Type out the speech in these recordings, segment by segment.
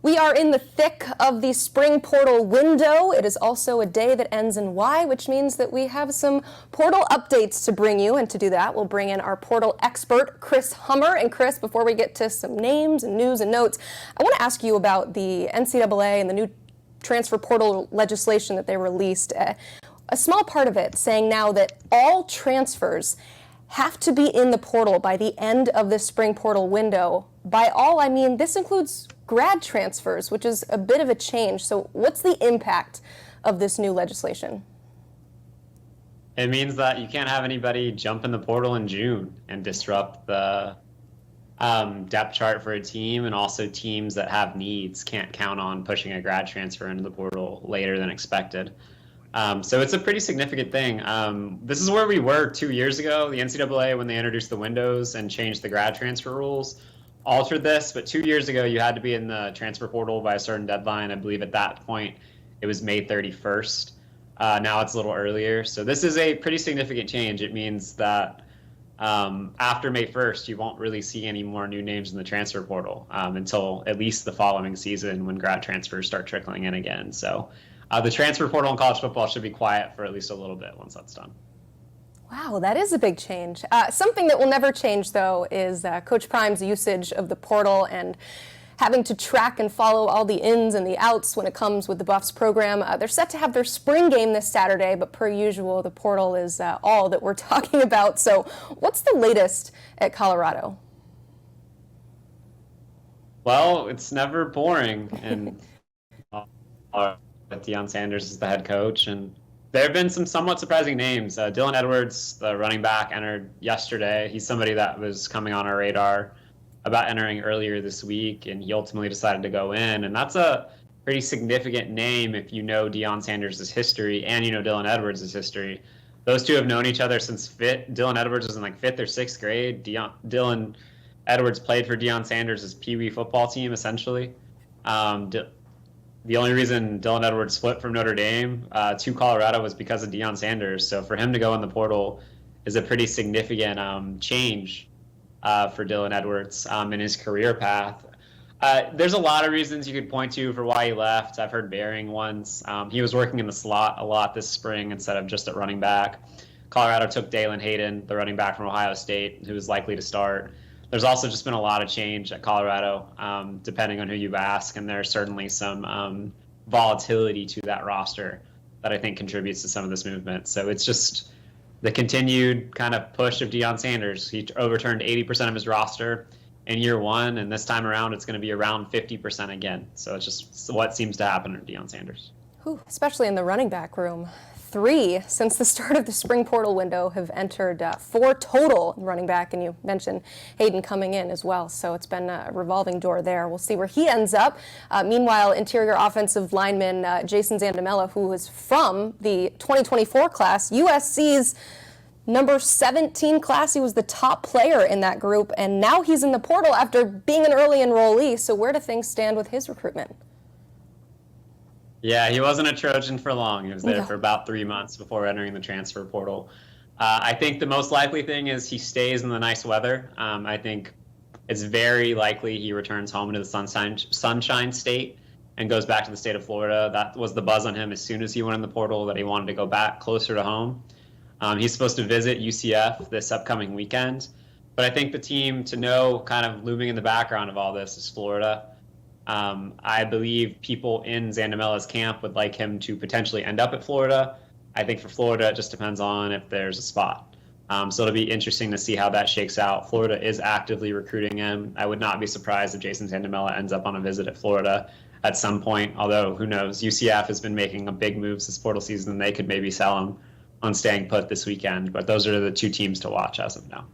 We are in the thick of the spring portal window. It is also a day that ends in Y, which means that we have some portal updates to bring you. And to do that, we'll bring in our portal expert, Chris Hummer. And Chris, before we get to some names and news and notes, I want to ask you about the NCAA and the new transfer portal legislation that they released. A small part of it saying now that all transfers have to be in the portal by the end of this spring portal window. By all, I mean this includes grad transfers, which is a bit of a change. So what's the impact of this new legislation? It means that you can't have anybody jump in the portal in June and disrupt the depth chart for a team, and also teams that have needs can't count on pushing a grad transfer into the portal later than expected. So it's a pretty significant thing. This is where we were 2 years ago. The NCAA, when they introduced the windows and changed the grad transfer rules, altered this. But 2 years ago, you had to be in the transfer portal by a certain deadline. I believe at that point, it was May 31st. Now it's a little earlier. So this is a pretty significant change. It means that after May 1st, you won't really see any more new names in the transfer portal until at least the following season when grad transfers start trickling in again. So the transfer portal in college football should be quiet for at least a little bit once that's done. Wow, that is a big change. Something that will never change, though, is Coach Prime's usage of the portal and having to track and follow all the ins and the outs when it comes with the Buffs program. They're set to have their spring game this Saturday, but per usual, the portal is all that we're talking about. So what's the latest at Colorado? Well, it's never boring, and Deion Sanders is the head coach, and there have been some somewhat surprising names. Dylan Edwards, the running back, entered yesterday. He's somebody that was coming on our radar about entering earlier this week, and he ultimately decided to go in. And that's a pretty significant name if you know Deion Sanders' history and you know Dylan Edwards' history. Those two have known each other since Dylan Edwards was in like 5th or 6th grade. Dylan Edwards played for Deion Sanders' Pee Wee football team, essentially. The only reason Dylan Edwards flipped from Notre Dame to Colorado was because of Deion Sanders. So for him to go in the portal is a pretty significant change for Dylan Edwards in his career path. There's a lot of reasons you could point to for why he left. I've heard varying ones. He was working in the slot a lot this spring instead of just at running back. Colorado took Dalen Hayden, the running back from Ohio State, who was likely to start. There's also just been a lot of change at Colorado, depending on who you ask, and there's certainly some volatility to that roster that I think contributes to some of this movement. So it's just the continued kind of push of Deion Sanders. He overturned 80% of his roster in year one, and this time around it's going to be around 50% again. So it's just what seems to happen to Deion Sanders. Especially in the running back room. 3 since the start of the spring portal window have entered 4 total running back, and you mentioned Hayden coming in as well, so it's been a revolving door there. We'll see where he ends up. Meanwhile, interior offensive lineman Jason Zandamela, who is from the 2024 class, USC's number 17 class, he was the top player in that group, and now he's in the portal after being an early enrollee. So where do things stand with his recruitment? Yeah, he wasn't a Trojan for long. He was there for about 3 months before entering the transfer portal. I think the most likely thing is he stays in the nice weather. I think it's very likely he returns home to the Sunshine State and goes back to the state of Florida. That was the buzz on him as soon as he went in the portal, that he wanted to go back closer to home. He's supposed to visit UCF this upcoming weekend. But I think the team to know, kind of looming in the background of all this, is Florida. I believe people in Zandamela's camp would like him to potentially end up at Florida. I think for Florida, it just depends on if there's a spot. So it'll be interesting to see how that shakes out. Florida is actively recruiting him. I would not be surprised if Jason Zandamela ends up on a visit at Florida at some point, although who knows. UCF has been making a big moves this portal season. They could maybe sell him on staying put this weekend, but those are the 2 teams to watch as of now.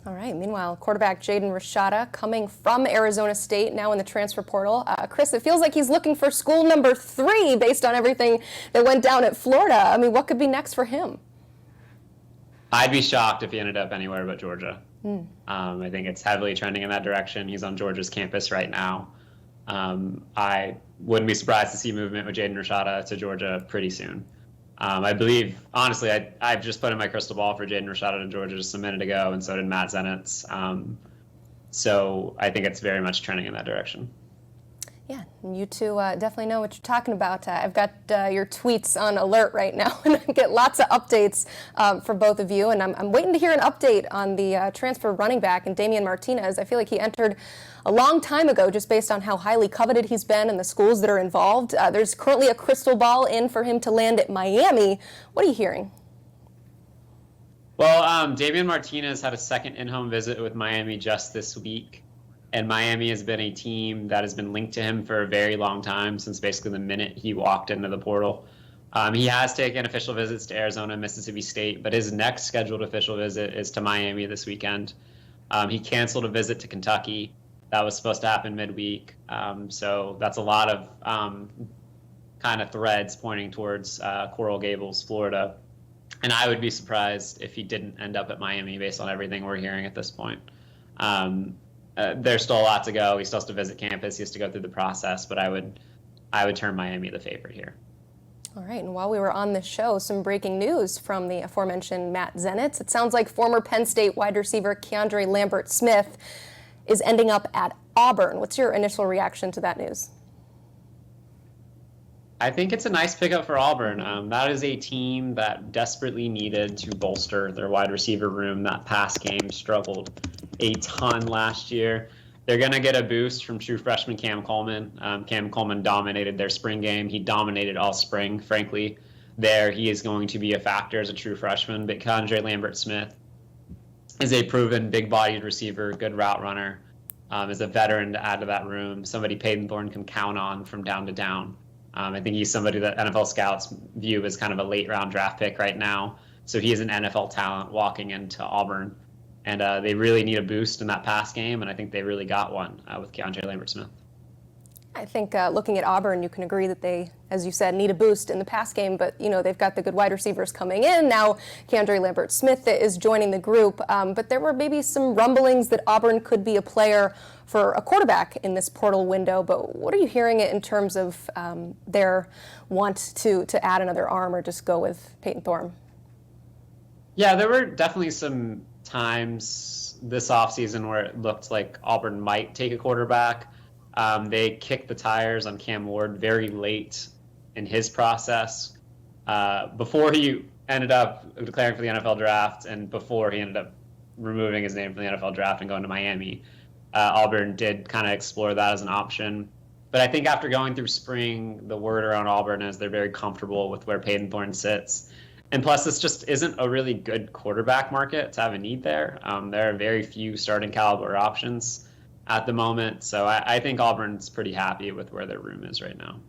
All right. Meanwhile, quarterback Jaden Rashada coming from Arizona State, now in the transfer portal. Chris, it feels like he's looking for school number 3 based on everything that went down at Florida. I mean, what could be next for him? I'd be shocked if he ended up anywhere but Georgia. I think it's heavily trending in that direction. He's on Georgia's campus right now. I wouldn't be surprised to see movement with Jaden Rashada to Georgia pretty soon. I believe, honestly, I've just put in my crystal ball for Jaden Rashada to Georgia just a minute ago, and so did Matt Zenitz. So I think it's very much trending in that direction. Yeah, and you two definitely know what you're talking about. I've got your tweets on alert right now, and I get lots of updates for both of you. And I'm waiting to hear an update on the transfer running back and Damien Martinez. I feel like he entered a long time ago just based on how highly coveted he's been and the schools that are involved. There's currently a crystal ball in for him to land at Miami. What are you hearing? Well, Damien Martinez had a second in-home visit with Miami just this week. And Miami has been a team that has been linked to him for a very long time, since basically the minute he walked into the portal. He has taken official visits to Arizona and Mississippi State, but his next scheduled official visit is to Miami this weekend. He canceled a visit to Kentucky that was supposed to happen midweek. So that's a lot of kind of threads pointing towards Coral Gables, Florida. And I would be surprised if he didn't end up at Miami based on everything we're hearing at this point. There's still a lot to go. He still has to visit campus. He has to go through the process, but I would turn Miami the favorite here. All right, and while we were on this show, some breaking news from the aforementioned Matt Zenitz. It sounds like former Penn State wide receiver Keandre Lambert-Smith is ending up at Auburn. What's your initial reaction to that news? I think it's a nice pickup for Auburn. That is a team that desperately needed to bolster their wide receiver room. That pass game struggled a ton last year. They're going to get a boost from true freshman Cam Coleman. Cam Coleman dominated their spring game. He dominated all spring, frankly. He is going to be a factor as a true freshman. But Keandre Lambert-Smith is a proven big-bodied receiver, good route runner, is a veteran to add to that room, somebody Peyton Thorne can count on from down to down. I think he's somebody that NFL scouts view as kind of a late-round draft pick right now. So he is an NFL talent walking into Auburn. And they really need a boost in that pass game, and I think they really got one with Keandre Lambert-Smith. I think looking at Auburn, you can agree that they, as you said, need a boost in the pass game, but they've got the good wide receivers coming in. Now Keandre Lambert-Smith is joining the group, but there were maybe some rumblings that Auburn could be a player for a quarterback in this portal window. But what are you hearing in terms of their want to add another arm or just go with Peyton Thorne? Yeah, there were definitely some times this offseason where it looked like Auburn might take a quarterback. They kicked the tires on Cam Ward very late in his process, before he ended up declaring for the NFL draft and before he ended up removing his name from the NFL draft and going to Miami. Auburn did kind of explore that as an option. But I think after going through spring, the word around Auburn is they're very comfortable with where Peyton Thorne sits. And plus, this just isn't a really good quarterback market to have a need there. There are very few starting caliber options at the moment. So I think Auburn's pretty happy with where their room is right now.